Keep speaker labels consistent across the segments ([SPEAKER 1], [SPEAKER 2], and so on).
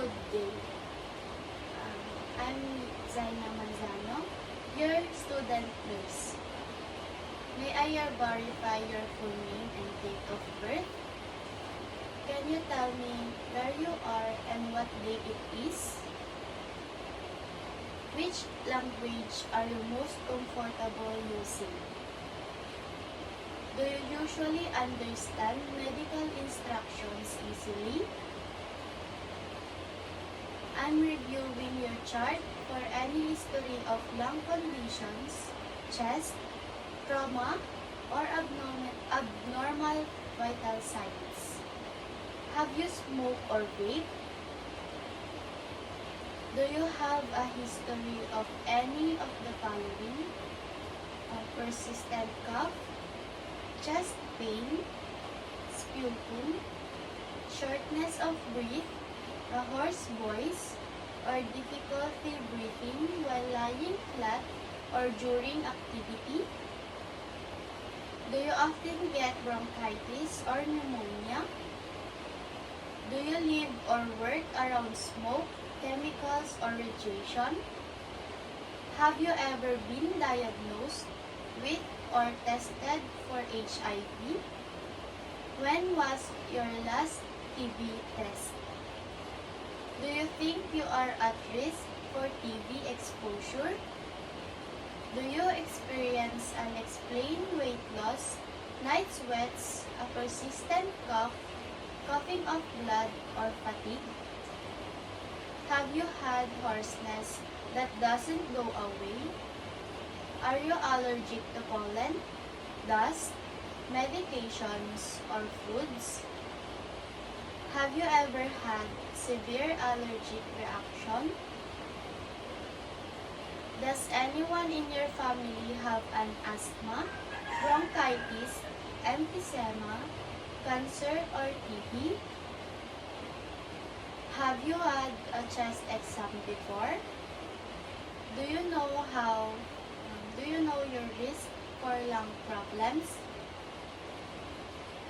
[SPEAKER 1] Good day. I'm Zaina Manzano, your student nurse. May I verify your full name and date of birth? Can you tell me where you are and what day it is? Which language are you most comfortable using? Do you usually understand medical instructions easily? I'm reviewing your chart for any history of lung conditions, chest, trauma, or abnormal vital signs. Have you smoked or vaped? Do you have a history of any of the following? A persistent cough, chest pain, sputum, shortness of breath, a hoarse voice, or difficulty breathing while lying flat or during activity? Do you often get bronchitis or pneumonia? Do you live or work around smoke, chemicals, or radiation? Have you ever been diagnosed with or tested for HIV? When was your last TB test? Do you think you are at risk for TB exposure? Do you experience unexplained weight loss, night sweats, a persistent cough, coughing of blood, or fatigue? Have you had hoarseness that doesn't go away? Are you allergic to pollen, dust, medications, or foods? Have you ever had severe allergic reaction? Does anyone in your family have an asthma, bronchitis, emphysema, cancer, or TB? Have you had a chest exam before? Do you know your risk for lung problems?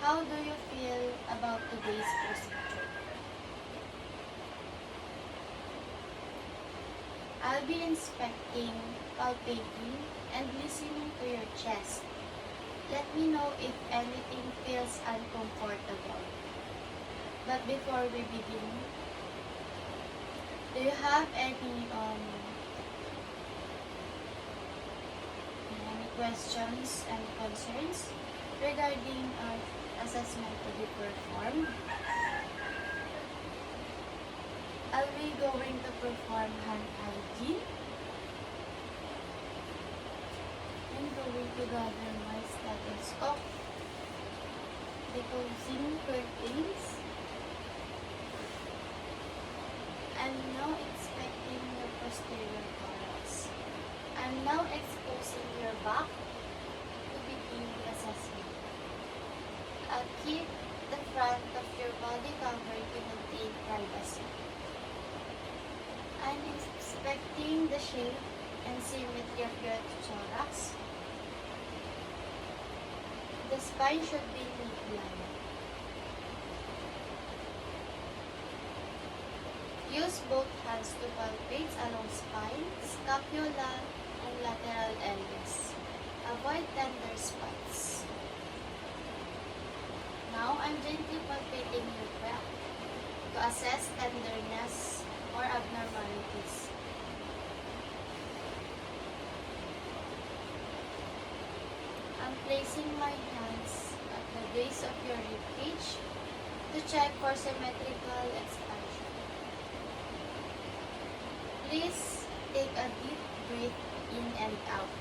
[SPEAKER 1] How do you feel about today's procedure? I'll be inspecting, palpating, and listening to your chest. Let me know if anything feels uncomfortable. But before we begin, do you have any questions and concerns regarding our assessment to be performed? I'll be going to perform hand hygiene. I'm going to gather my stethoscope, the closing curtains. I'm now inspecting your posterior thorax. I'm now exposing your back to begin the assessment. I'll keep the front of your body covered to maintain privacy. I'm inspecting the shape and symmetry of your thorax. The spine should be mid-line. Use both hands to palpate along spine, scapula, and lateral areas. Avoid tender spots. Now, I'm gently palpating your back to assess tenderness or abnormalities. I'm placing my hands at the base of your ribcage to check for symmetrical expansion. Please take a deep breath in and out.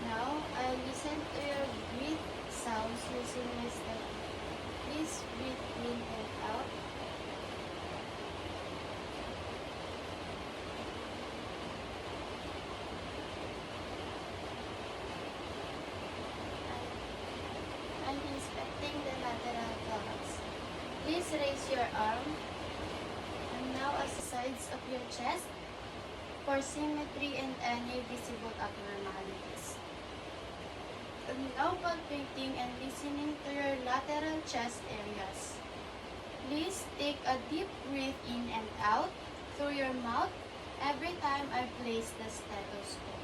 [SPEAKER 1] Now, I'll listen to your breath sounds using my step. Please breathe in and out. I'm inspecting the lateral thorax. Please raise your arm. And now at the sides of your chest for symmetry and any visible abnormalities. I'm now palpating and listening to your lateral chest areas. Please take a deep breath in and out through your mouth every time I place the stethoscope.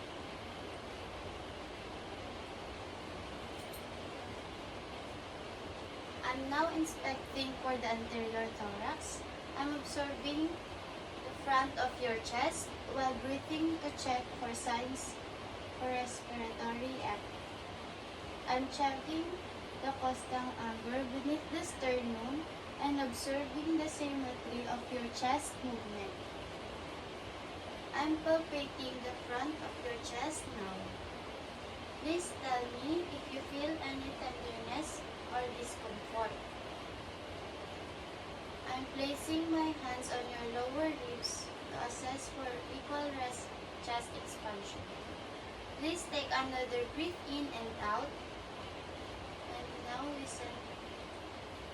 [SPEAKER 1] I'm now inspecting for the anterior thorax. I'm observing the front of your chest while breathing to check for signs for respiratory activity. I'm checking the costal angle beneath the sternum and observing the symmetry of your chest movement. I'm palpating the front of your chest now. Please tell me if you feel any tenderness or discomfort. I'm placing my hands on your lower ribs to assess for equal chest expansion. Please take another breath in and out. And now listen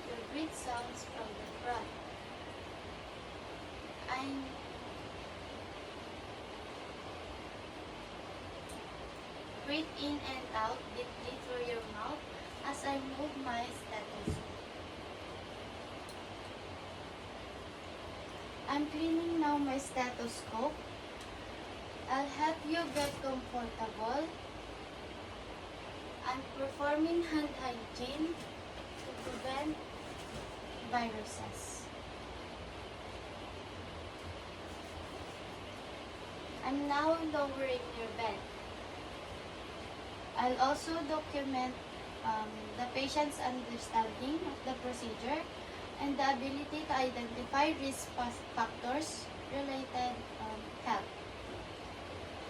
[SPEAKER 1] to breath sounds from the front. I'm breathe in and out deeply through your mouth as I move my stethoscope. I'm cleaning now my stethoscope. I'll help you get comfortable. I'm performing hand hygiene to prevent viruses. I'm now lowering your bed. I'll also document the patient's understanding of the procedure and the ability to identify risk factors related health.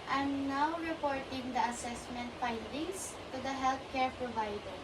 [SPEAKER 1] I'm now reporting the assessment findings to the healthcare provider.